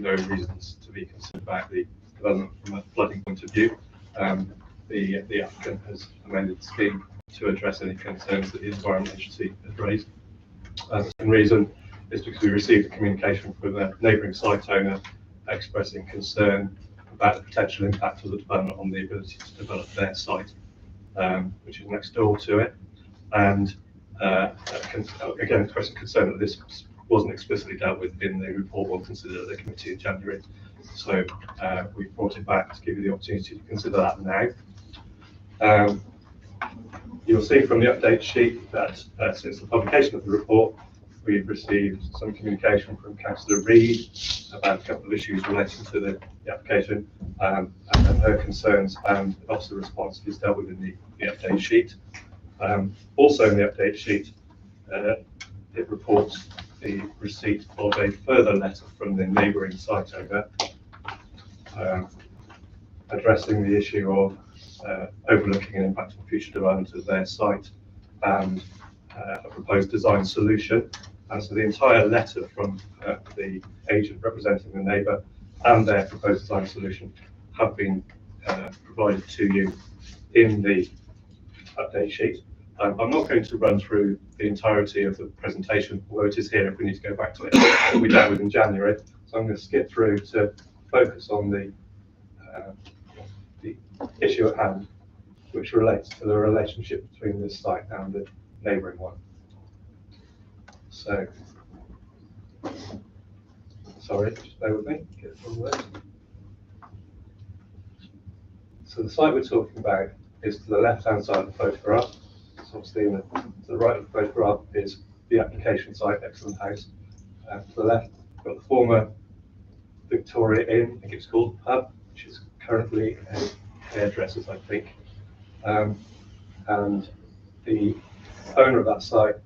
no reasons to be concerned about the development from a flooding point of view. The applicant has amended the scheme to address any concerns that the Environment Agency has raised. The second reason is because we received a communication from a neighbouring site owner expressing concern about the potential impact of the development on the ability to develop their site, which is next door to it, and again expressing concern that this wasn't explicitly dealt with in the report one considered at the committee in January. So we brought it back to give you the opportunity to consider that now. You'll see from the update sheet that since the publication of the report, we've received some communication from Councillor Reid about a couple of issues relating to the application and her concerns, and also the response is dealt with in the update sheet. Also in the update sheet, it reports the receipt of a further letter from the neighbouring site owner addressing the issue of overlooking an impact on future development of their site and a proposed design solution. And so the entire letter from the agent representing the neighbour and their proposed design solution have been provided to you in the update sheet. I'm not going to run through the entirety of the presentation, although it is here if we need to go back to it, that we dealt with in January. So I'm going to skip through to focus on the issue at hand, which relates to the relationship between this site and the neighbouring one. So, sorry, just bear with me. Get from there. So the site we're talking about is to the left-hand side of the photograph. So obviously, to the right of the photograph is the application site, Excellent House. To the left, we've got the former Victoria Inn, I think it's called, pub, which is currently a hairdresser's, I think. And the owner of that site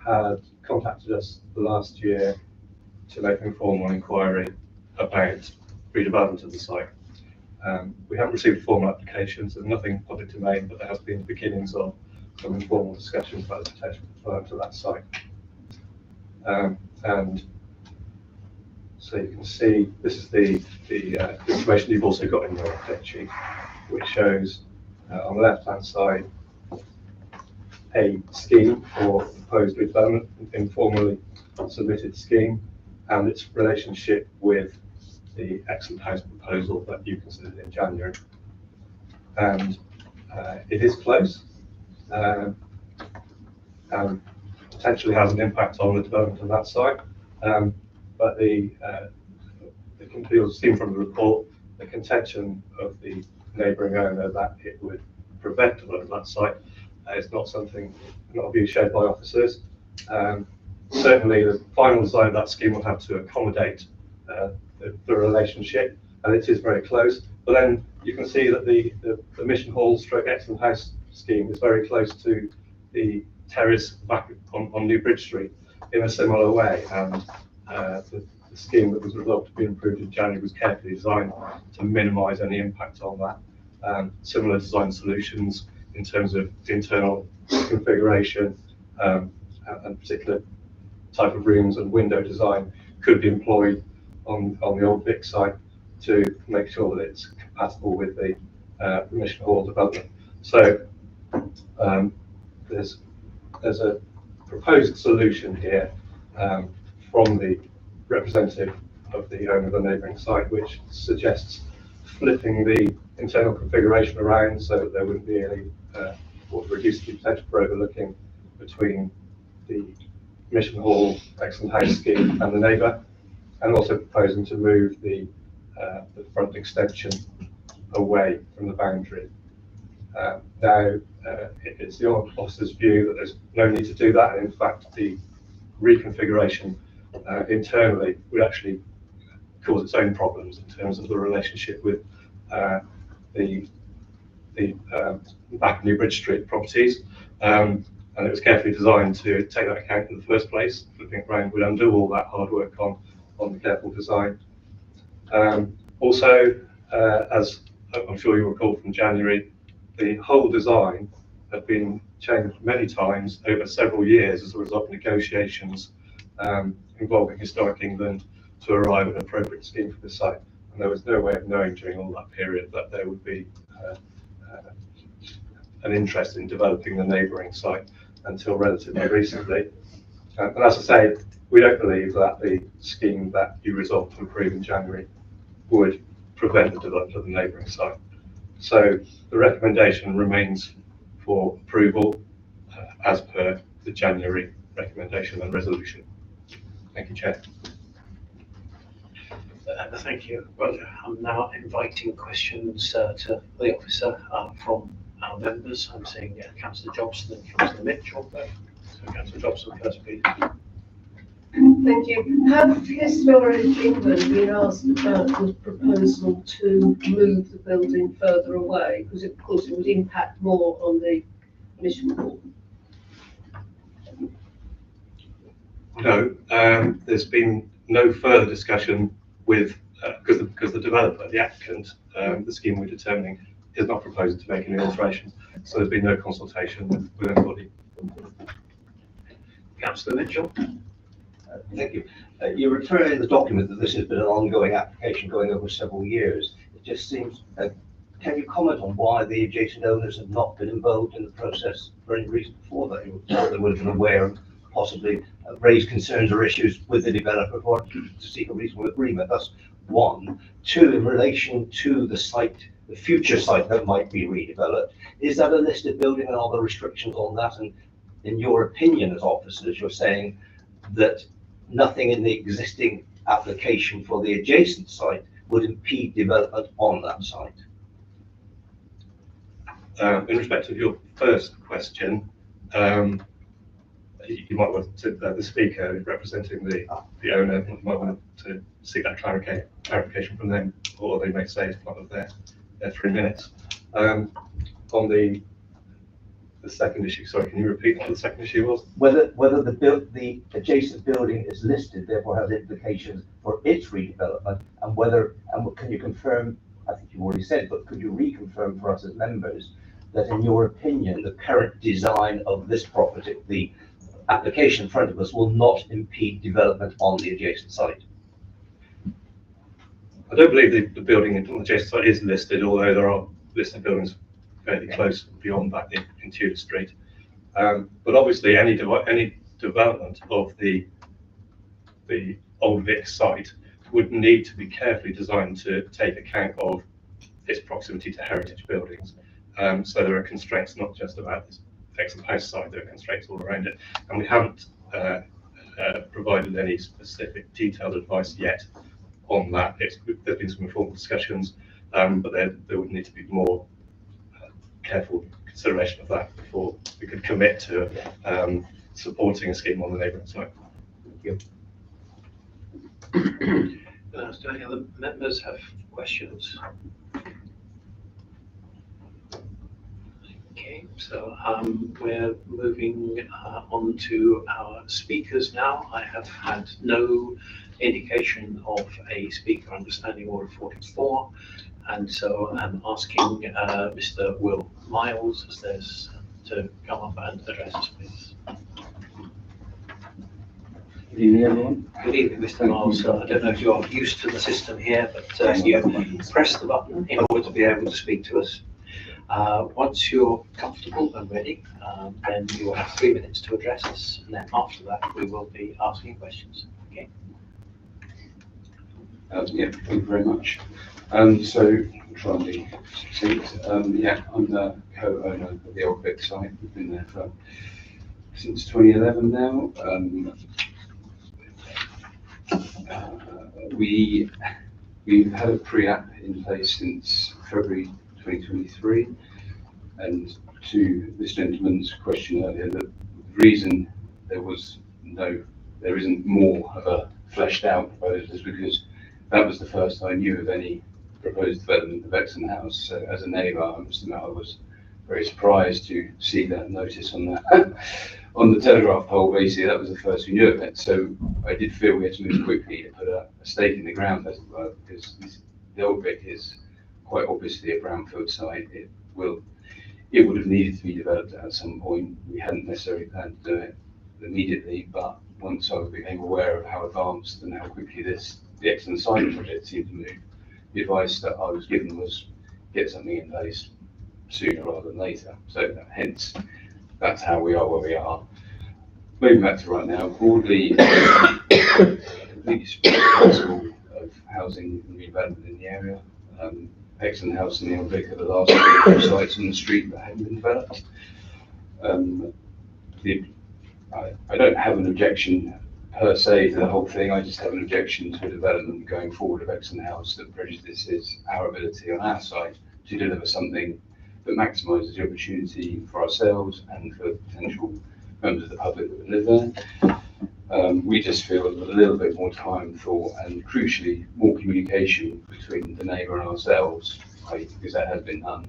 had contacted us last year to make an informal inquiry about redevelopment of the site. We haven't received formal applications, and nothing public domain, but there has been beginnings of some informal discussions about the potential development of that site. And so you can see this is the information you've also got in your update sheet, which shows on the left-hand side a scheme for proposed redevelopment, informally submitted scheme, and its relationship with the Excellent House proposal that you considered in January. And it is close, and potentially has an impact on the development of that site. But you'll see from the report the contention of the neighbouring owner that it would prevent development of that site is not a view shared by officers. Certainly, the final design of that scheme will have to accommodate the relationship, and it is very close. But then you can see that the Mission Hall / Excellent House scheme is very close to the terrace back on New Bridge Street in a similar way, and the scheme that was resolved to be improved in January was carefully designed to minimise any impact on that. Similar design solutions in terms of the internal configuration and particular type of rooms and window design could be employed on the old Vic site to make sure that it's compatible with the Mission Hall development. So there's a proposed solution here from the representative of the owner of the neighbouring site, which suggests flipping the internal configuration around so that there wouldn't be any or reduce the potential for overlooking between the Mission Hall Excellent House scheme and the neighbour, and also proposing to move the front extension away from the boundary. Now, it's the officer's view that there's no need to do that, and in fact the reconfiguration internally would actually cause its own problems in terms of the relationship with the back of New Bridge Street properties, and it was carefully designed to take that account in the first place. Flipping it around would undo all that hard work on the careful design. Also, as I'm sure you recall from January, the whole design had been changed many times over several years as a result of negotiations involving Historic England to arrive at an appropriate scheme for the site. And there was no way of knowing during all that period that there would be an interest in developing the neighbouring site until relatively recently. And as I say, we don't believe that the scheme that you resolved to approve in January would prevent the development of the neighbouring site. So the recommendation remains for approval as per the January recommendation and resolution. Thank you, Chair. Thank you. Well, I'm now inviting questions to the officer from our members. I'm seeing Councillor Jobson and Councillor Mitchell. So Councillor Jobson first, please. Thank you. Have Historic England been asked about the proposal to move the building further away? Because of course it would impact more on the mission hall. No, there's been no further discussion with, because the developer, the applicant, the scheme we're determining is not proposing to make any alterations. So there's been no consultation with anybody. Councillor Mitchell. Thank you. You refer in the document that this has been an ongoing application going over several years. It just seems, can you comment on why the adjacent owners have not been involved in the process for any reason before that? You would have been aware of possibly raised concerns or issues with the developer or to seek a reasonable agreement. That's one. Two, in relation to the site, the future site that might be redeveloped, is that a listed building and are there restrictions on that? And in your opinion as officers, you're saying that nothing in the existing application for the adjacent site would impede development on that site. In respect of your first question, you might want to, the speaker representing the owner might want to seek that clarification from them, or they may say it's part of their 3 minutes. On the second issue, sorry, can you repeat what the second issue was? Whether the adjacent building is listed, therefore has implications for its redevelopment, and can you confirm, I think you already said, but could you reconfirm for us as members that in your opinion, the current design of this property, the application in front of us, will not impede development on the adjacent site? I don't believe the building on the adjacent site is listed, although there are listed buildings fairly close beyond that in Tudor Street. But obviously any development of the Old Vic site would need to be carefully designed to take account of its proximity to heritage buildings. So there are constraints not just about this Exeter House site, there are constraints all around it. And we haven't provided any specific detailed advice yet on that. There's been some informal discussions, but there would need to be more careful consideration of that before we could commit to supporting a scheme on the neighbouring site. Thank Do any other members have questions? Okay, so we're moving on to our speakers now. I have had no indication of a speaker understanding Order 44, and so I'm asking Mr. Will Miles as there's to come up and address us, please. Good evening, everyone. Good evening, Mr. Miles. I don't know if you're used to the system here, but you press the button in order to be able to speak to us. Once you're comfortable and ready, then you will have 3 minutes to address us, and then after that we will be asking questions. Okay. Yeah, thank you very much. So try and be succinct. Yeah, I'm the co-owner of the Old Vic site. We've been there since 2011 now. We've had a pre-app in place since February 2023, and to this gentleman's question earlier, the reason there isn't more of a fleshed out proposal is because that was the first I knew of any proposed development of Exeter House. So as a neighbour, I must admit I was very surprised to see that notice on that on the telegraph pole. Basically, that was the first we knew of it. So I did feel we had to move quickly to put a stake in the ground, as it were, because the Old Vic is quite obviously a brownfield site. It would have needed to be developed at some point. We hadn't necessarily planned to do it immediately, but once I became aware of how advanced and how quickly this the Exeter site project seemed to move. The advice that I was given was get something in place sooner rather than later. So hence, that's how we are where we are. Moving back to right now, broadly, completely responsible of housing and redevelopment in the area. Exeter House and the Old Vic are the last two sites on the street that haven't been developed. I don't have an objection per se to the whole thing. I just have an objection to a development going forward of Exeter House that prejudices our ability on our side to deliver something that maximises the opportunity for ourselves and for potential members of the public that would live there. We just feel a little bit more time, thought, and crucially more communication between the neighbour and ourselves, because that has been done.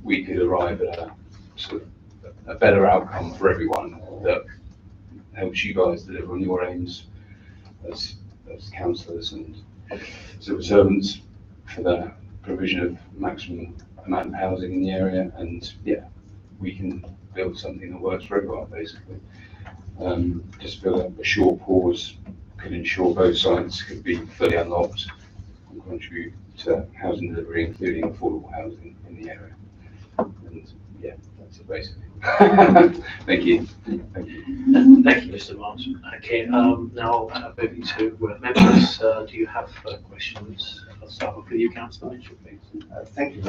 We could arrive at a sort of a better outcome for everyone that helps you guys deliver on your aims as councillors and civil servants for the provision of maximum amount of housing in the area, and yeah, we can build something that works for everyone basically. Just feel that a short pause could ensure both sites could be fully unlocked and contribute to housing delivery, including affordable housing in the area. And yeah, that's it basically. Thank you. Thank you. Thank you, Mr. Martin. Okay, now moving to members, do you have questions? I'll start off with you, Councillor Mitchell, please. Thank you.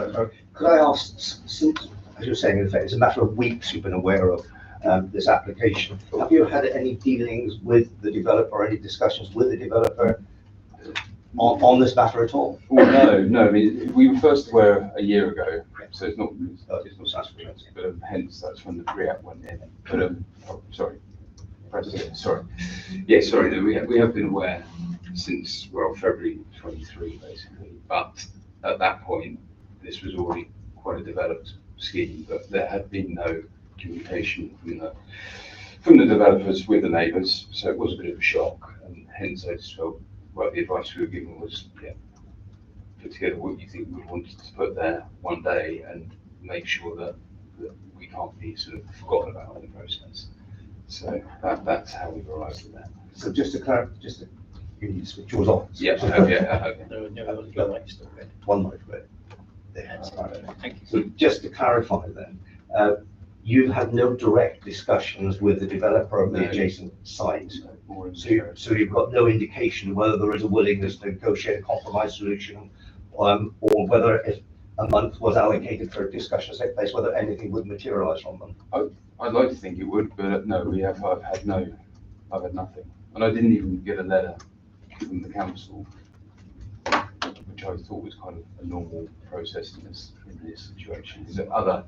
Could I ask, since, as you're saying, in effect, it's a matter of weeks you've been aware of this application, have you had any dealings with the developer or any discussions with the developer on this matter at all? Well, no. I mean, we were first aware a year ago, so it's not That's but hence that's when the pre-app went in. But sorry. Yeah, sorry. No, we have been aware since February 23 basically. But at that point, this was already quite a developed scheme, but there had been no communication from the developers with the neighbours, so it was a bit of a shock, and hence I just felt, well, the advice we were given was, yeah, put together what you think we wanted to put there one day and make sure that we can't be sort of forgotten about in the process. So that's how we've arrived at that. So just to clarify, you need to switch yours off. Yeah, okay. One mic, right? Thank you. So just to clarify then, you've had no direct discussions with the developer of the adjacent site. So you've got no indication whether there is a willingness to negotiate a compromise solution, or whether if a month was allocated for discussions to take place, whether anything would materialise from them. I'd like to think it would, but no, I've had nothing. And I didn't even get a letter from the council, which I thought was kind of a normal process in this situation. Is there other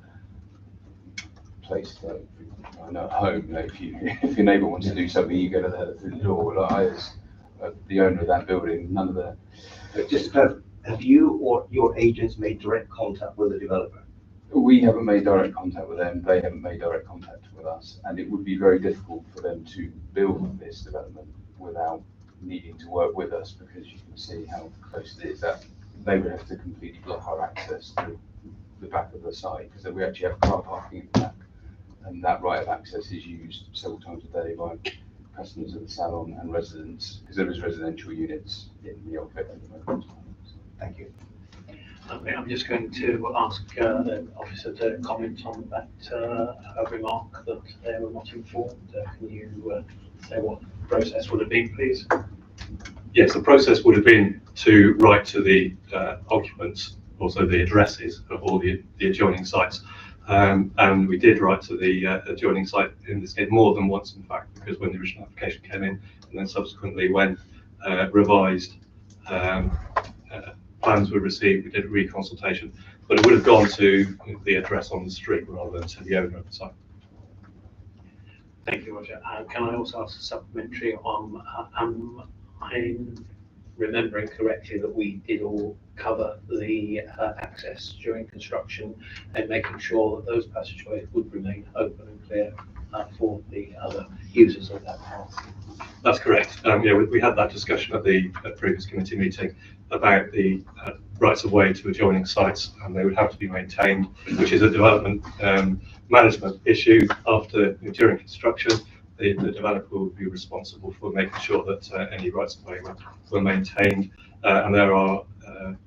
places, like, I know at home, you know, if your neighbour wants to do something, you get a letter through the door. Like I was the owner of that building, none of the. But just to clarify, have you or your agents made direct contact with the developer? We haven't made direct contact with them, they haven't made direct contact with us, and it would be very difficult for them to build this development without needing to work with us, because you can see how close it is that they would have to completely block our access to the back of the site, because we actually have car parking at the back, and that right of access is used several times a day by customers of the salon and residents, because there is residential units in the Old Vic at the moment. Thank you. I'm just going to ask the officer to comment on that remark that they were not informed. Can you say what the process would have been, please? Yes, the process would have been to write to the occupants, also the addresses of all the adjoining sites. And we did write to the adjoining site, in this case more than once, in fact, because when the original application came in, and then subsequently when revised plans were received, we did a reconsultation, but it would have gone to the address on the street rather than to the owner of the site. Thank you, Roger. Can I also ask a supplementary on, I'm remembering correctly that we did all cover the access during construction and making sure that those passageways would remain open and clear for the other users of that path. That's correct. Yeah, we had that discussion at the previous committee meeting about the rights of way to adjoining sites, and they would have to be maintained, which is a development management issue during construction. the developer would be responsible for making sure that any rights of way were maintained. And there are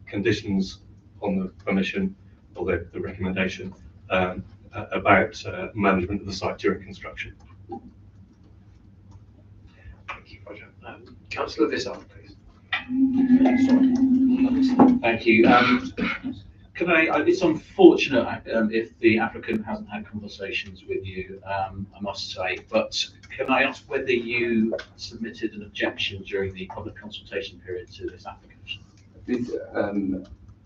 conditions on the permission or the recommendation about management of the site during construction. Thank you, Roger. Councillor Vizard, please. Thank you. Can it's unfortunate if the applicant hasn't had conversations with you, I must say, but can I ask whether you submitted an objection during the public consultation period to this application?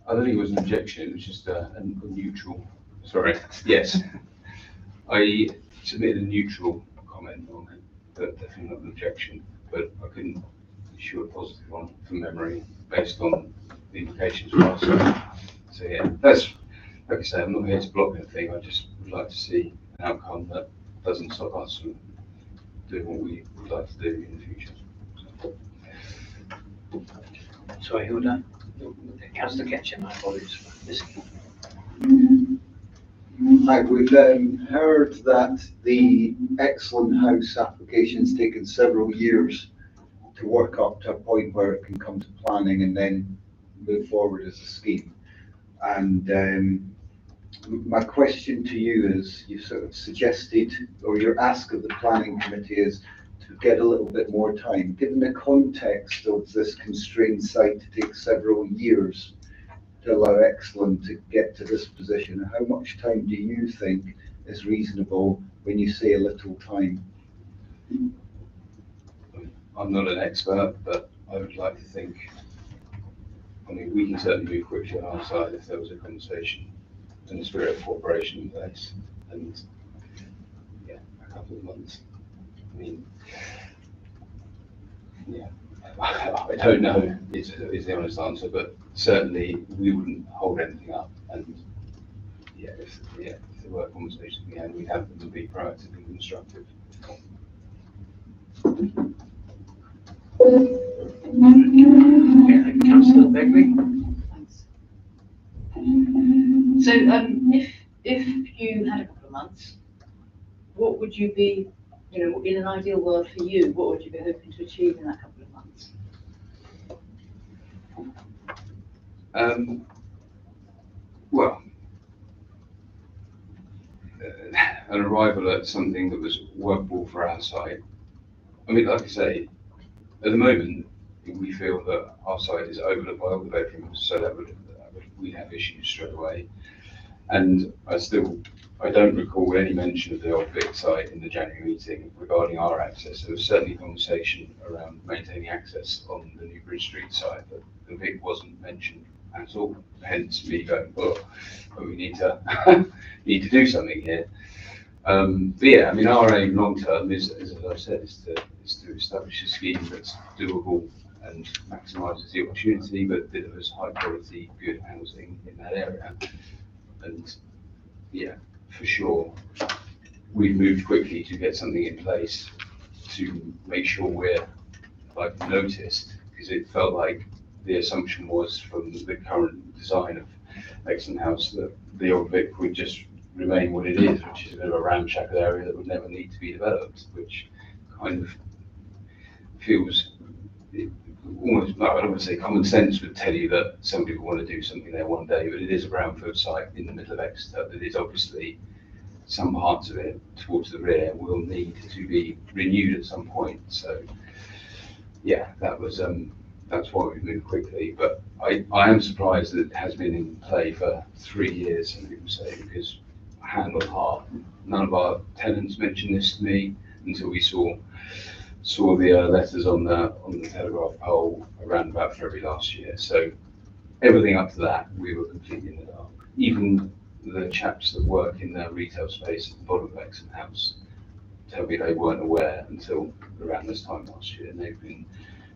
I don't think it was an objection, it was just a neutral, sorry, yes. I submitted a neutral comment on it, but definitely not an objection, but I couldn't issue a positive one from memory based on the indications from our side. So yeah, that's, like I say, I'm not here to block anything, I just would like to see an outcome that doesn't stop us from doing what we would like to do in the future. Sorry, who would that? Councillor Ketchum, I apologize for this. Hi, we've heard that the Excellent House application's taken several years to work up to a point where it can come to planning and then move forward as a scheme. And my question to you is, you sort of suggested, or your ask of the planning committee is to get a little bit more time. Given the context of this constrained site to take several years to allow Excellent to get to this position, how much time do you think is reasonable when you say a little time? I'm not an expert, but I would like to think, I mean, we can certainly move quickly on our side if there was a conversation and a spirit of cooperation in place, and yeah, a couple of months. I mean, yeah, I don't know is the honest answer, but certainly we wouldn't hold anything up, and yeah, if there were conversations we had, we'd have them and be proactive and constructive. Councillor Begley. Thanks. So, if you had a couple of months, what would you be, in an ideal world for you, what would you be hoping to achieve in that couple of months? Well, an arrival at something that was workable for our site. I mean, like I say, at the moment, we feel that our site is overlooked by all the bedrooms, so we'd have issues straight away. And I don't recall any mention of the old Vic site in the January meeting regarding our access. There was certainly conversation around maintaining access on the New Bridge Street site, but the Vic wasn't mentioned at all. Hence me going, but we need to need to do something here. But yeah, I mean, our aim long term is, as I said, is to establish a scheme that's doable and maximises the opportunity, but delivers high quality, good housing in that area. And yeah, for sure, we've moved quickly to get something in place to make sure we're like noticed, because it felt like the assumption was from the current design of Excellent House that the old Vic would just remain what it is, which is a bit of a ramshackle area that would never need to be developed, which kind of feels almost, I don't want to say common sense would tell you that somebody would want to do something there one day, but it is a brownfield site in the middle of Exeter that is obviously some parts of it towards the rear will need to be renewed at some point. So yeah, that's why we moved quickly. But I am surprised that it has been in play for 3 years, some people say, because hand on heart, none of our tenants mentioned this to me until we saw the letters on the telegraph pole around about February last year. So everything up to that, we were completely in the dark. Even the chaps that work in the retail space at the bottom of Excellent House tell me they weren't aware until around this time last year, and they've been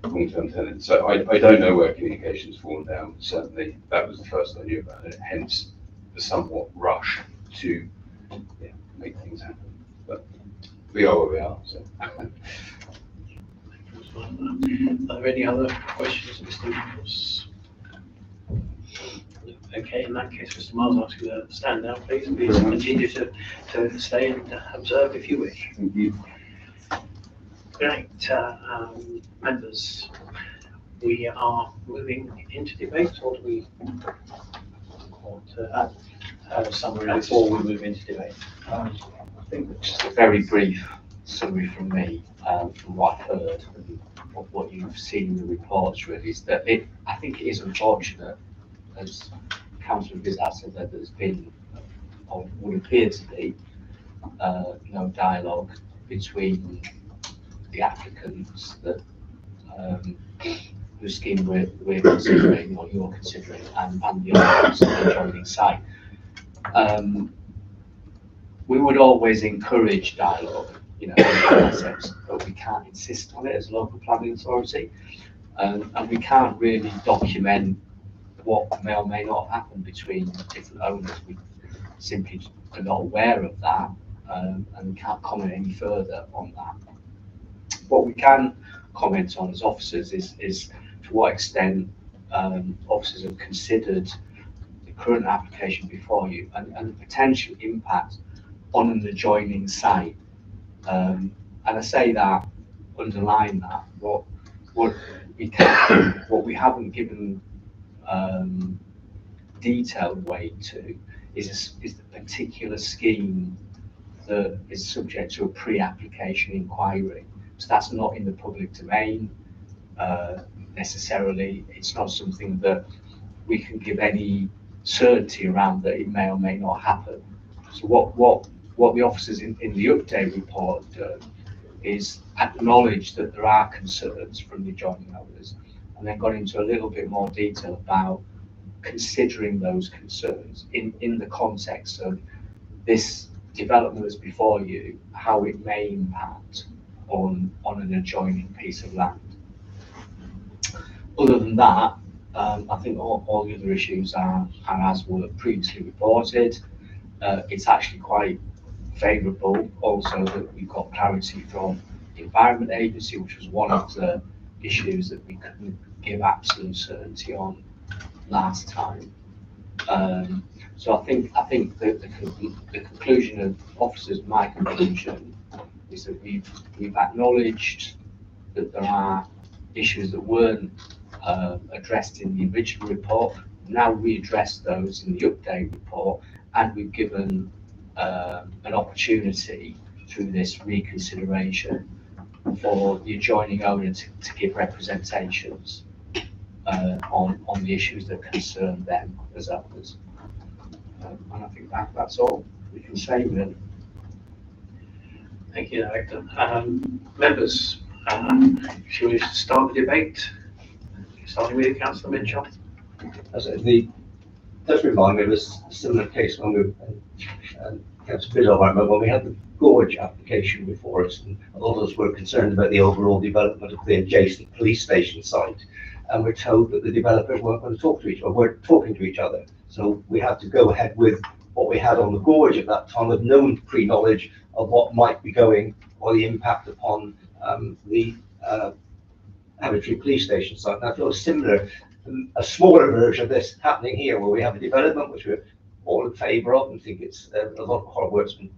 long-term tenants. So I don't know where communication's fallen down. Certainly that was the first I knew about it, hence the somewhat rush to make things happen. But we are where we are. So. Are there any other questions, Mr. Nichols? Okay, in that case, Mr. Miles, I'll ask you to stand down, please. Please continue to stay and observe if you wish. Thank you. Great, members, we are moving into debate, or do we want to have a summary before we move into debate? I think just a very brief summary from me, from what I've heard and what you've seen in the reports really, is that I think it is unfortunate, as Councillor Vizat said, that there's been, or would appear to be, no dialogue between the applicants that whose scheme we're considering, or you're considering, and the owners of the adjoining site. We would always encourage dialogue, in that sense, but we can't insist on it as a local planning authority, and we can't really document what may or may not happen between different owners. We simply are not aware of that, and we can't comment any further on that. What we can comment on as officers is to what extent officers have considered the current application before you and the potential impact on an adjoining site. And I say that, underline that, what we haven't given detailed weight to is the particular scheme that is subject to a pre-application inquiry. So that's not in the public domain necessarily. It's not something that we can give any certainty around that it may or may not happen. So what the officers in the update report do is acknowledge that there are concerns from the adjoining owners, and then got into a little bit more detail about considering those concerns in the context of this development that's before you, how it may impact on an adjoining piece of land. Other than that, I think all the other issues are as were previously reported. It's actually quite favourable also that we've got clarity from the Environment Agency, which was one of the issues that we couldn't give absolute certainty on last time. So I think the conclusion of officers, my conclusion, is that we've acknowledged that there are issues that weren't addressed in the original report. Now we address those in the update report, and we've given an opportunity through this reconsideration for the adjoining owner to give representations on the issues that concern them as owners. And I think that's all we can say really. Thank you, Director. Members, shall we start the debate? Starting with Councillor Mitchell. Just remind me of a similar case when we when we had the gorge application before us, and a lot of us were concerned about the overall development of the adjacent police station site, and we're told that the developers weren't going to talk to each other, weren't talking to each other. So we had to go ahead with what we had on the gorge at that time, with no pre-knowledge of what might be going, or the impact upon the Avery police station site. And I feel similar, a smaller version of this happening here, where we have a development which we're all in favour of and think it's a lot of hard work's been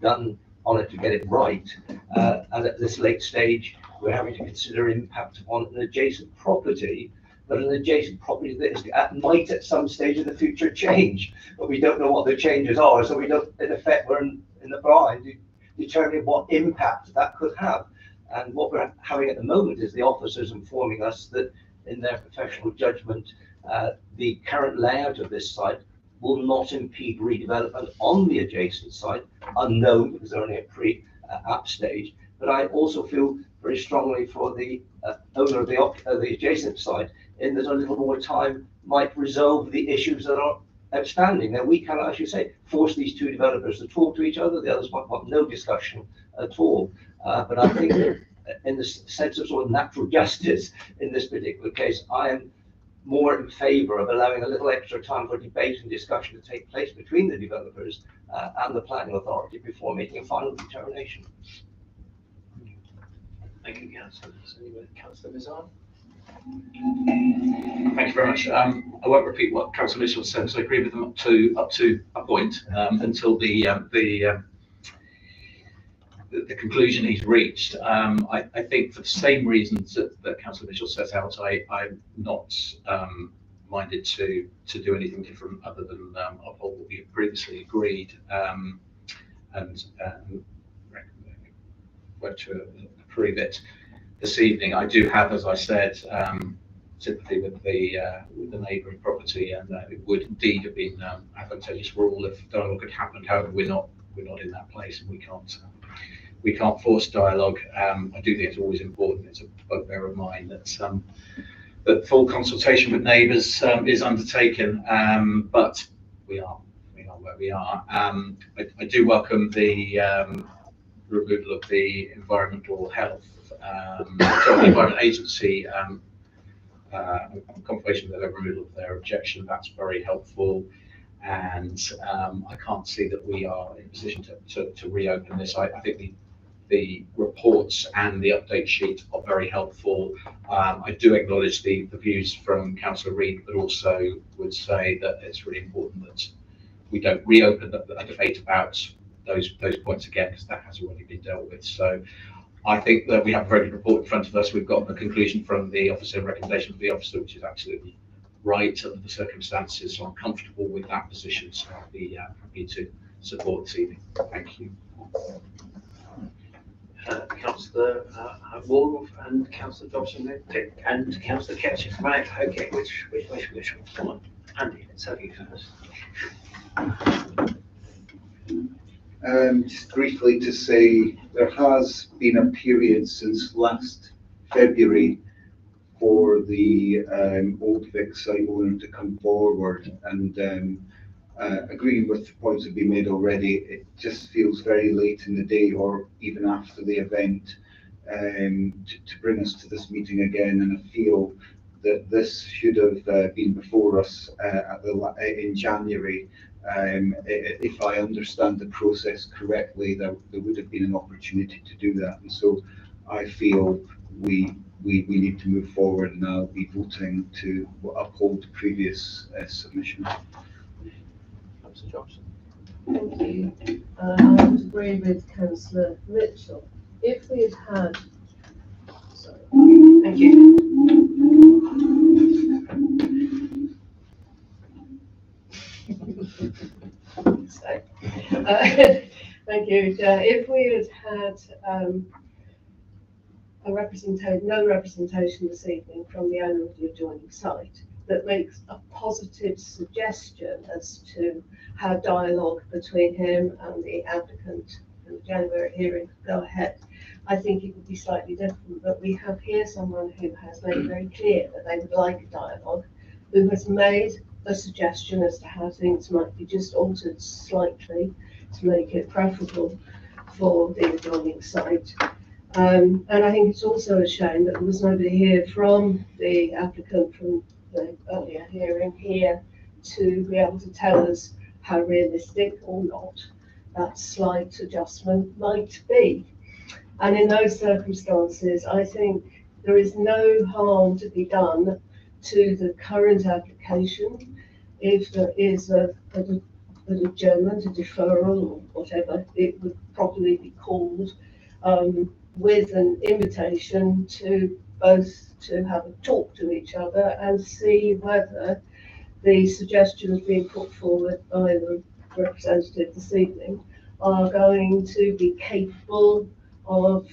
done on it to get it right. And at this late stage, we're having to consider impact upon an adjacent property, but an adjacent property that might at some stage in the future change, but we don't know what the changes are. So we don't, in effect, we're in the blind determining what impact that could have. And what we're having at the moment is the officers informing us that in their professional judgment, the current layout of this site will not impede redevelopment on the adjacent site, unknown because they're only at pre-app stage. But I also feel very strongly for the owner of the adjacent site, in that a little more time might resolve the issues that are outstanding. Now, we cannot, as you say, force these two developers to talk to each other. The others might want no discussion at all. But I think that in the sense of sort of natural justice in this particular case, I am more in favour of allowing a little extra time for debate and discussion to take place between the developers and the planning authority before making a final determination. Thank you, Councillor. Councillor Vizat. Thank you very much. I won't repeat what Councillor Mitchell said, because I agree with them up to a point, until the the conclusion he's reached. I think for the same reasons that Councillor Mitchell set out, I'm not minded to do anything different other than uphold what we have previously agreed, and went to approve it this evening. I do have, as I said, sympathy with the neighbouring property, and it would indeed have been advantageous for all if dialogue had happened. However, we're not in that place, and we can't force dialogue. I do think it's always important. It's a bugbear of mine that full consultation with neighbours is undertaken, but we are where we are. I do welcome the removal of the environmental health, the Environment Agency confirmation that they're removal of their objection. That's very helpful, and I can't see that we are in a position to reopen this. I think the reports and the update sheet are very helpful. I do acknowledge the views from Councillor Reid, but also would say that it's really important that we don't reopen a debate about those points again, because that has already been dealt with. So I think that we have a very good report in front of us. We've got the conclusion from the officer, recommendation from the officer, which is absolutely right under the circumstances. So I'm comfortable with that position. So I'll be happy to support this evening. Thank you. Councillor Ward and Councillor Dobson and Councillor Ketchum. Right, okay, which one? Andy, let's have you first. Just briefly to say, there has been a period since last February for the Old Vic site owner to come forward, and agreeing with the points that have been made already, it just feels very late in the day or even after the event to bring us to this meeting again, and I feel that this should have been before us in January. If I understand the process correctly, there would have been an opportunity to do that, and so I feel we need to move forward, and I'll be voting to uphold the previous submission. Councillor Johnson. Thank you. I would agree with Councillor Mitchell. If we had sorry. Thank you. Thank you. If we had no representation this evening from the owner of the adjoining site that makes a positive suggestion as to how dialogue between him and the applicant in the January hearing could go ahead, I think it would be slightly different. But we have here someone who has made very clear that they would like a dialogue, who has made a suggestion as to how things might be just altered slightly to make it preferable for the adjoining site. And I think it's also a shame that there was nobody here from the applicant from the earlier hearing here to be able to tell us how realistic or not that slight adjustment might be. And in those circumstances, I think there is no harm to be done to the current application if there is an adjournment, a deferral, or whatever it would properly be called, with an invitation to both to have a talk to each other and see whether the suggestions being put forward by the representative this evening are going to be capable of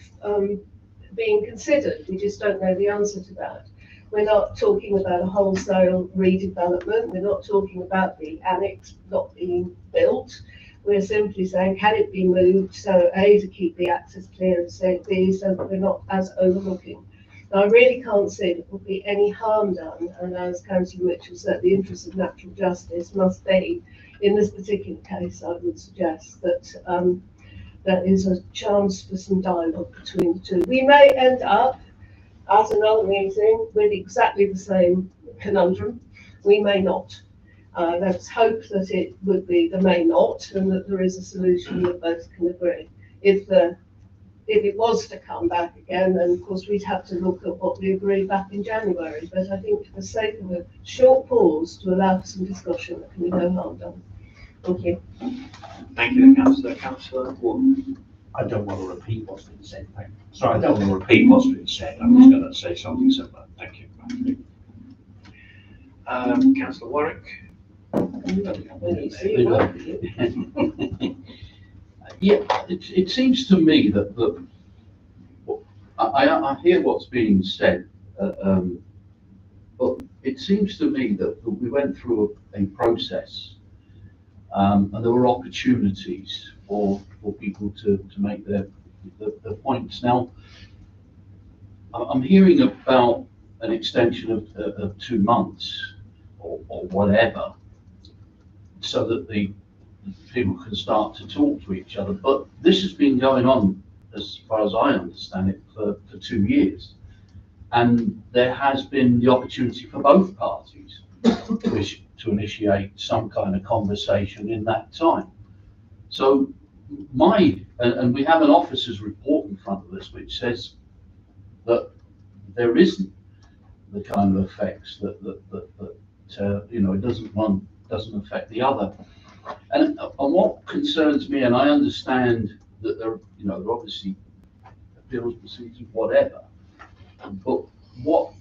being considered. We just don't know the answer to that. We're not talking about a wholesale redevelopment. We're not talking about the annex not being built. We're simply saying, can it be moved so A, to keep the access clear, and so B, so that we're not as overlooking. Now, I really can't see there will be any harm done, and as Councillor Mitchell said, the interest of natural justice must be, in this particular case, I would suggest that there is a chance for some dialogue between the two. We may end up at another meeting with exactly the same conundrum. We may not. Let's hope that it would be the may not, and that there is a solution that both can agree. If it was to come back again, then of course we'd have to look at what we agreed back in January. But I think for the sake of a short pause to allow for some discussion, there can be no harm done. Thank you. Thank you, Councillor. Councillor Ward. I don't want to repeat what's been said. Sorry, I don't want to repeat what's been said. I'm just going to say something similar. Thank you. Councillor Warwick? Yeah, it seems to me that I hear what's being said, but it seems to me that we went through a process, and there were opportunities for people to make their points. Now, I'm hearing about an extension of 2 months or whatever, so that the people can start to talk to each other. But this has been going on, as far as I understand it, for 2 years. And there has been the opportunity for both parties to initiate some kind of conversation in that time. So and we have an officer's report in front of us which says that there isn't the kind of effects that it doesn't, one doesn't affect the other. And what concerns me, and I understand that there are obviously appeals procedures, whatever, but what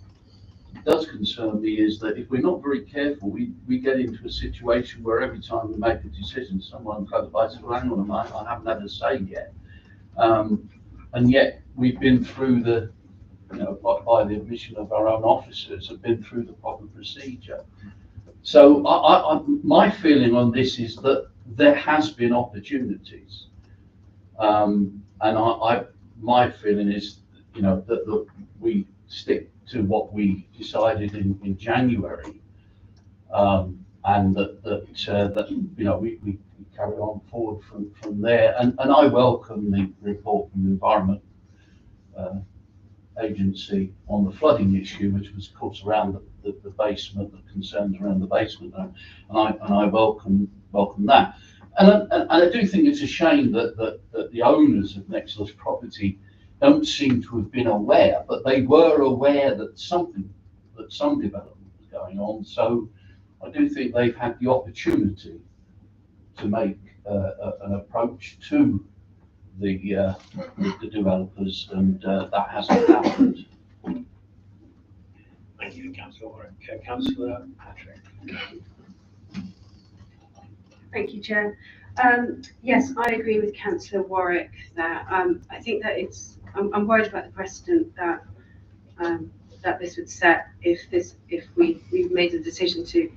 does concern me is that if we're not very careful, we get into a situation where every time we make a decision, someone goes by and says, well, hang on a minute, I haven't had a say yet. And yet we've been through by the admission of our own officers, have been through the proper procedure. So my feeling on this is that there has been opportunities, and my feeling is that we stick to what we decided in January, and that we carry on forward from there. And I welcome the report from the Environment Agency on the flooding issue, which was, of course, around the basement, the concerns around the basement, and I welcome that. And I do think it's a shame that the owners of Nexus property don't seem to have been aware, but they were aware that some development was going on. So I do think they've had the opportunity to make an approach to the developers, and that hasn't happened. Thank you, Councillor Warwick. Councillor Patrick. Thank you, Chair. Yes, I agree with Councillor Warwick that I think that I'm worried about the precedent that that this would set if we've made a decision to.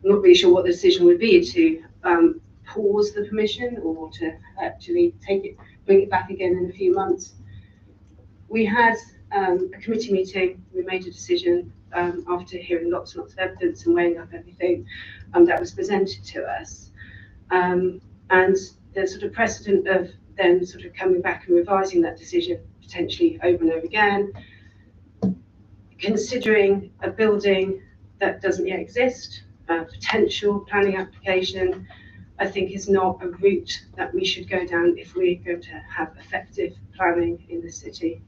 I'm not really sure what the decision would be, to pause the permission or to actually bring it back again in a few months. We had a committee meeting. We made a decision after hearing lots and lots of evidence and weighing up everything that was presented to us. And the sort of precedent of then sort of coming back and revising that decision potentially over and over again, considering a building that doesn't yet exist, a potential planning application, I think is not a route that we should go down if we're going to have effective planning in the city.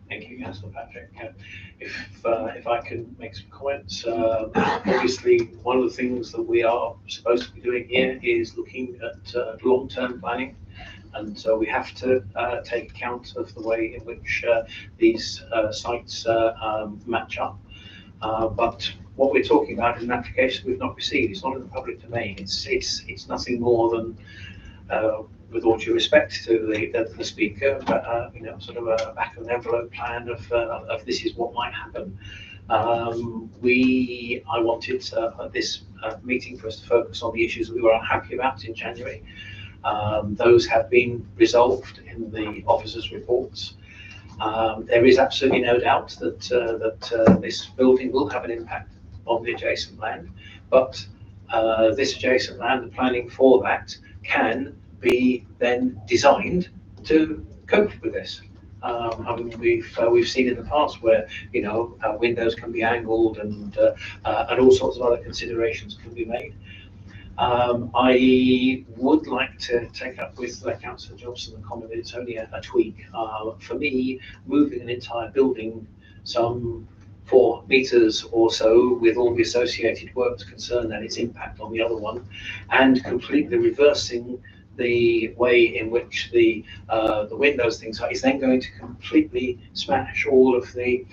Thank you, Councillor Patrick. If I can make some comments, obviously one of the things that we are supposed to be doing here is looking at long-term planning, and so we have to take account of the way in which these sites match up. But what we're talking about is an application we've not received. It's not in the public domain. It's nothing more than, with all due respect to the speaker, but sort of a back of an envelope plan of this is what might happen. I wanted this meeting for us to focus on the issues that we were unhappy about in January. Those have been resolved in the officers' reports. There is absolutely no doubt that this building will have an impact on the adjacent land, but this adjacent land, the planning for that, can be then designed to cope with this. I mean, we've seen in the past where windows can be angled and all sorts of other considerations can be made. I would like to take up with Councillor Johnson the comment that it's only a tweak. For me, moving an entire building some 4 meters or so with all the associated works concerned and its impact on the other one, and completely reversing the way in which the windows things are is then going to completely smash all of the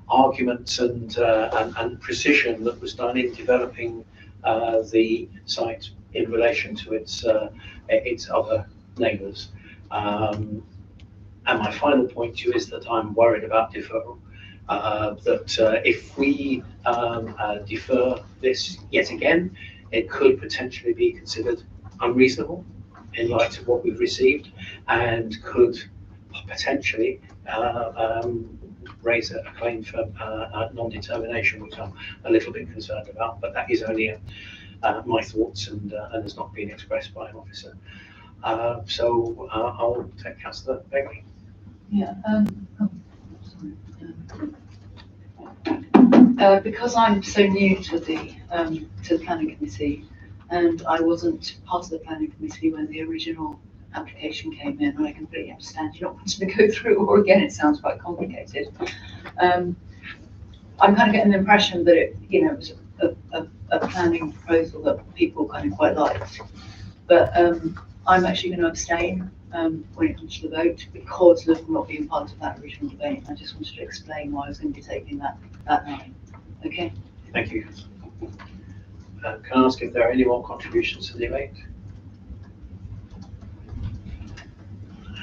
arguments and precision that was done in developing the site in relation to its other neighbours. And my final point to you is that I'm worried about deferral. That if we defer this yet again, it could potentially be considered unreasonable in light of what we've received, and could potentially raise a claim for non-determination, which I'm a little bit concerned about. But that is only my thoughts, and has not been expressed by an officer. So I'll take Councillor Begley. Yeah, because I'm so new to the planning committee, and I wasn't part of the planning committee when the original application came in, and I completely understand you're not wanting to go through it all again. It sounds quite complicated. I'm kind of getting the impression that it, was a planning proposal that people kind of quite liked, but I'm actually going to abstain when it comes to the vote because of not being part of that original debate. I just wanted to explain why I was going to be taking that line. Okay. Thank you. Can I ask if there are any more contributions to the debate?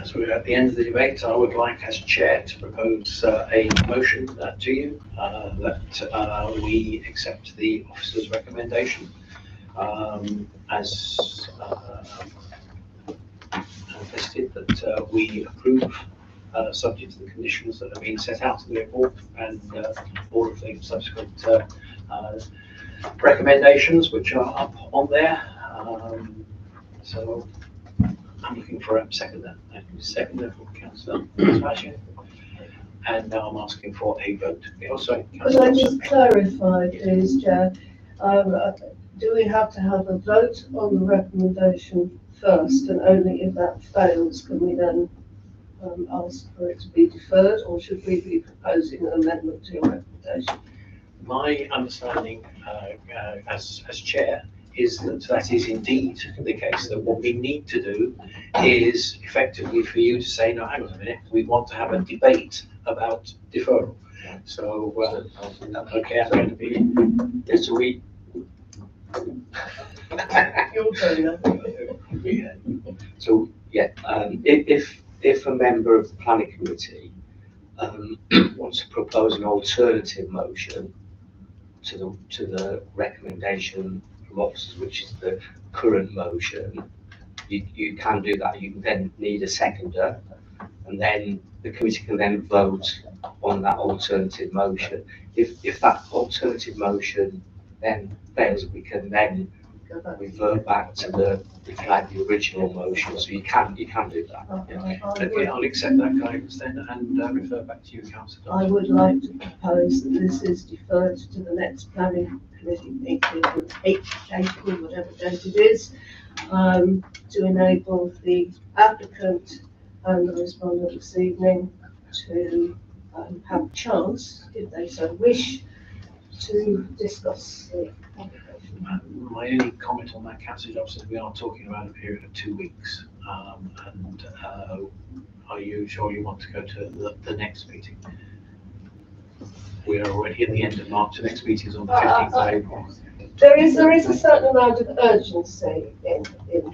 As we're at the end of the debate, I would like, as chair, to propose a motion to you that we accept the officer's recommendation as listed, that we approve, subject to the conditions that have been set out in the report, and all of the subsequent recommendations which are up on there. So I'm looking for a seconder. Seconder from Councillor Smashing. And now I'm asking for a vote. Oh, sorry. Could I just clarify, please, Chair? Do we have to have a vote on the recommendation first, and only if that fails can we then ask for it to be deferred, or should we be proposing an amendment to your recommendation? My understanding as chair is that is indeed the case, that what we need to do is effectively for you to say, no, hang on a minute, we want to have a debate about deferral. So, okay, I'm going to be, yes, we. Your turn, Yeah. So, yeah, if a member of the planning committee wants to propose an alternative motion to the recommendation from officers, which is the current motion, you can do that. You can then need a seconder, and then the committee can then vote on that alternative motion. If that alternative motion then fails, we can then revert back to the original motion. So you can do that. Okay, I'll accept that guidance then and refer back to you, Councillor. I would like to propose that this is deferred to the next planning committee meeting on 8th April, whatever date it is, to enable the applicant and the respondent this evening to have a chance, if they so wish, to discuss the application. My only comment on that, Councillor Jobson, is we are talking about a period of 2 weeks. And are you sure you want to go to the next meeting? We are already at the end of March. The next meeting is on the 15th of April. There is a certain amount of urgency in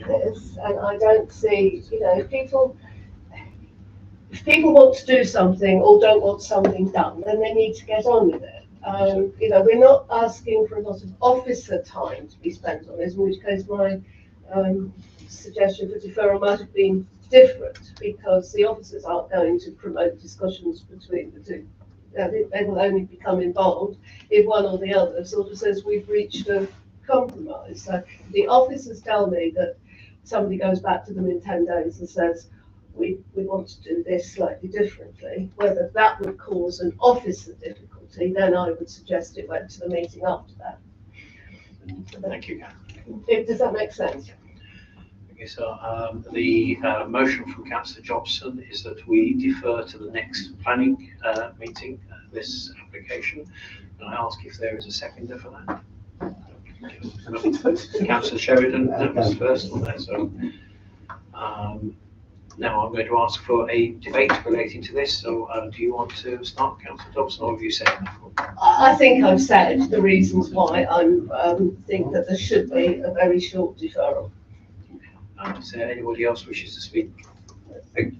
this, and I don't see, if people want to do something or don't want something done, then they need to get on with it. We're not asking for a lot of officer time to be spent on this, in which case my suggestion for deferral might have been different, because the officers aren't going to promote discussions between the two. They will only become involved if one or the other sort of says we've reached a compromise. So the officers tell me that somebody goes back to them in 10 days and says, we want to do this slightly differently. Whether that would cause an officer difficulty, then I would suggest it went to the meeting after that. Thank you. Does that make sense? Okay, so the motion from Councillor Jobson is that we defer to the next planning meeting this application. Can I ask if there is a seconder for that? Councillor Sheridan, that was first on there, so Now I'm going to ask for a debate relating to this. So do you want to start, Councillor Dobson, or have you said enough? I think I've said the reasons why I think that there should be a very short deferral. Is there anybody else wishes to speak?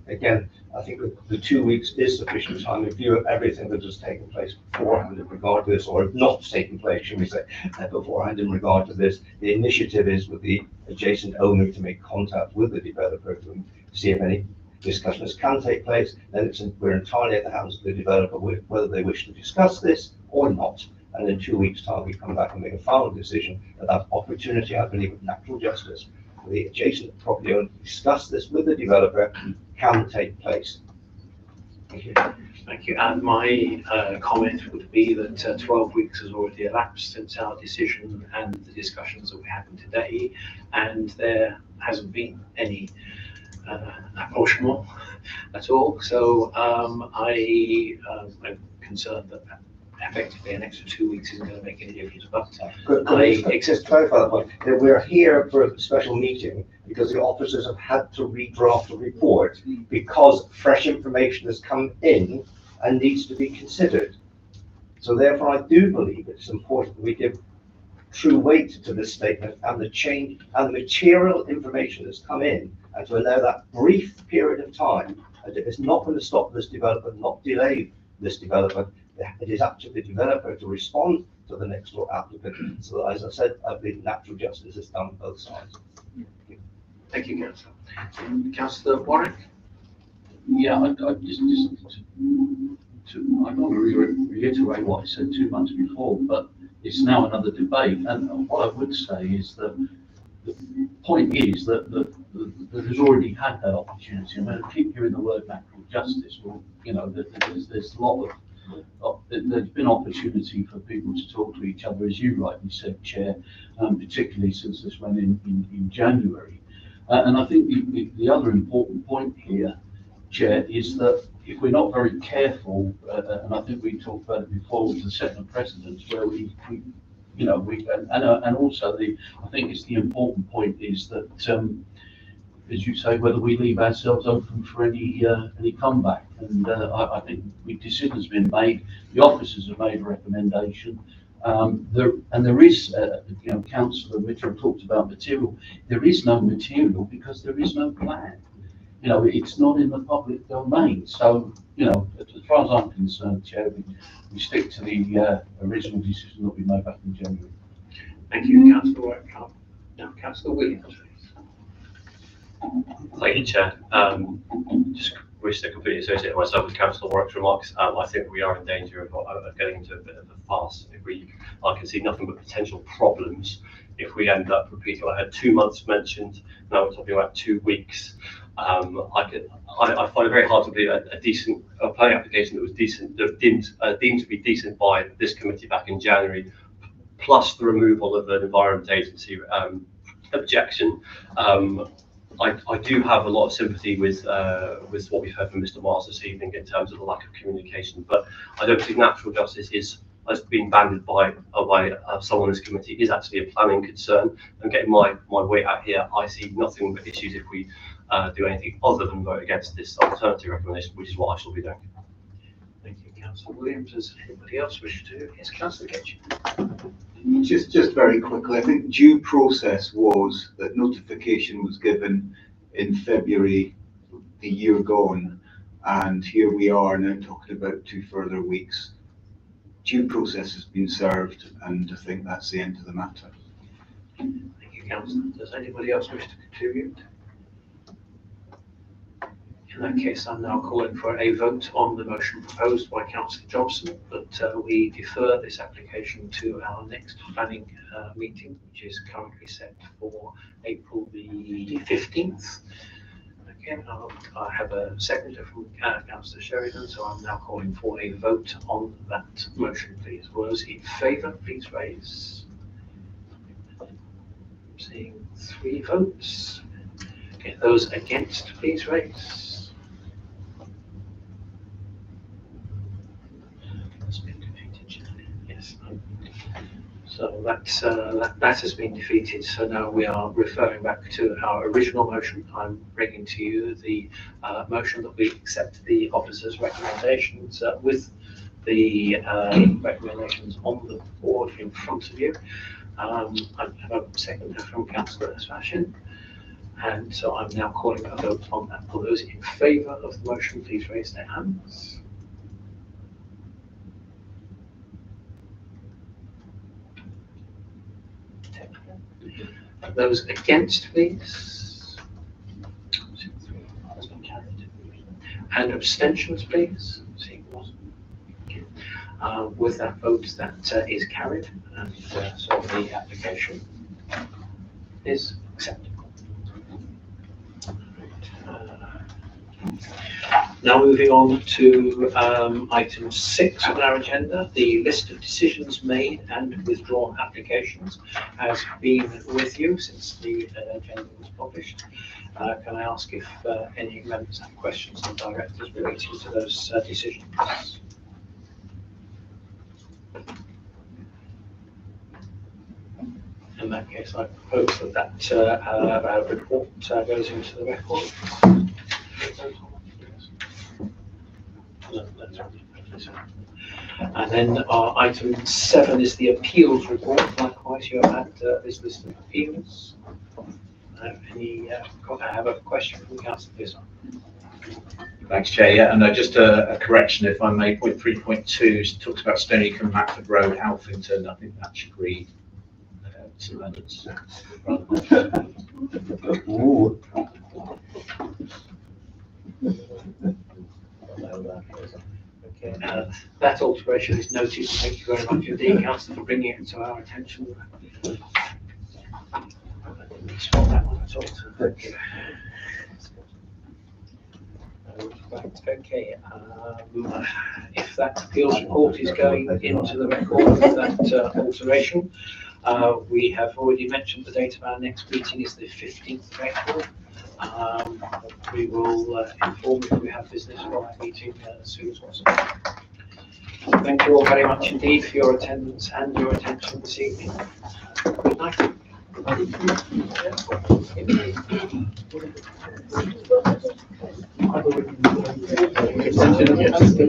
Again, I think that the 2 weeks is sufficient time in view of everything that has taken place beforehand in regard to this, or if not taken place, should we say, beforehand in regard to this. The initiative is with the adjacent owner to make contact with the developer to see if any discussions can take place. Then we're entirely at the hands of the developer whether they wish to discuss this or not. And in 2 weeks' time, we come back and make a final decision. At that opportunity, I believe, of natural justice, for the adjacent property owner to discuss this with the developer can take place. Thank you. Thank you. And my comment would be that 12 weeks has already elapsed since our decision and the discussions that we're having today, and there hasn't been any approachment at all. So I'm concerned that effectively an extra 2 weeks isn't going to make any difference. But Could I just clarify that point? That we're here for a special meeting because the officers have had to redraft a report because fresh information has come in and needs to be considered. So therefore, I do believe it's important that we give true weight to this statement and the change and the material information that's come in, and to allow that brief period of time. And it is not going to stop this development, not delay this development. It is up to the developer to respond to the next door applicant. So as I said, I believe natural justice is done on both sides. thank you, Councillor. Councillor Warwick? Yeah, I don't want to reiterate what I said 2 months before, but it's now another debate. And what I would say is that the point is that has already had that opportunity. I'm going to keep hearing the word natural justice. Well, you know, there's a lot of, there's been opportunity for people to talk to each other, as you rightly said, Chair, particularly since this went in January. And I think the other important point here, Chair, is that if we're not very careful, and I think we talked about it before with the setting of precedents, where and also I think it's the important point is that, as you say, whether we leave ourselves open for any comeback. And I think the decision's been made. The officers have made a recommendation. There is, Councillor Mitchell talked about material. There is no material because there is no plan. You know, it's not in the public domain. So, you know, as far as I'm concerned, Chair, we stick to the original decision that we made back in January. Thank you, Councillor Warwick. Now, Councillor Williams. Thank you, Chair. Just wish to completely associate myself with Councillor Warwick's remarks. I think we are in danger of getting into a bit of a farce. I can see nothing but potential problems if we end up repeating. I had 2 months mentioned. Now we're talking about 2 weeks. I find it very hard to believe a decent planning application that was decent, deemed to be decent by this committee back in January, plus the removal of an Environment Agency objection. I do have a lot of sympathy with what we've heard from Mr. Miles this evening in terms of the lack of communication, but I don't think natural justice has been banded by someone in this committee is actually a planning concern. And getting my weight out here, I see nothing but issues if we do anything other than vote against this alternative recommendation, which is what I shall be doing. Thank you, Councillor Williams. Does anybody else wish to? Yes, Councillor Ketch. Just very quickly, I think due process was that notification was given in February the year gone, and here we are now talking about 2 further weeks. Due process has been served, and I think that's the end of the matter. Thank you, Councillor. Does anybody else wish to contribute? In that case, I'm now calling for a vote on the motion proposed by Councillor Jobson that we defer this application to our next planning meeting, which is currently set for April the 15th. Again, I have a seconder from Councillor Sheridan, so I'm now calling for a vote on that motion, please. All those in favour, please raise. I'm seeing 3 votes. Okay, those against, please raise. Yes. So So that has been defeated. So now we are referring back to our original motion. I'm bringing to you the motion that we accept the officer's recommendations with the recommendations on the board in front of you. I have a second from Councillor Sebastian. And so I'm now calling a vote on that. All those in favour of the motion, please raise their hands. Those against, please. And abstentions, please. With that vote, that is carried, and so the application is accepted. Now moving on to item 6 on our agenda, the list of decisions made and withdrawn applications has been with you since the agenda was published. Can I ask if any members have questions and directors relating to those decisions? In that case, I propose that report goes into the record. And then item 7 is the appeals report. Likewise, you have had this list of appeals. I have a question from Councillor Pearson. Thanks, Chair. Yeah, and just a correction, if I may. Point 3.2 talks about Stonycombe, Matford Road, Alphington. I think that should read St Leonard's. Okay, that alteration is noted. Thank you very much indeed, Councillor, for bringing it to our attention. Spot that one at all. Thank you. Right, okay. If that appeals report is going into the record with that alteration, we have already mentioned the date of our next meeting is the 15th of April. We will inform if we have business for that meeting as soon as possible. Thank you all very much indeed for your attendance and your attention this evening. Good night.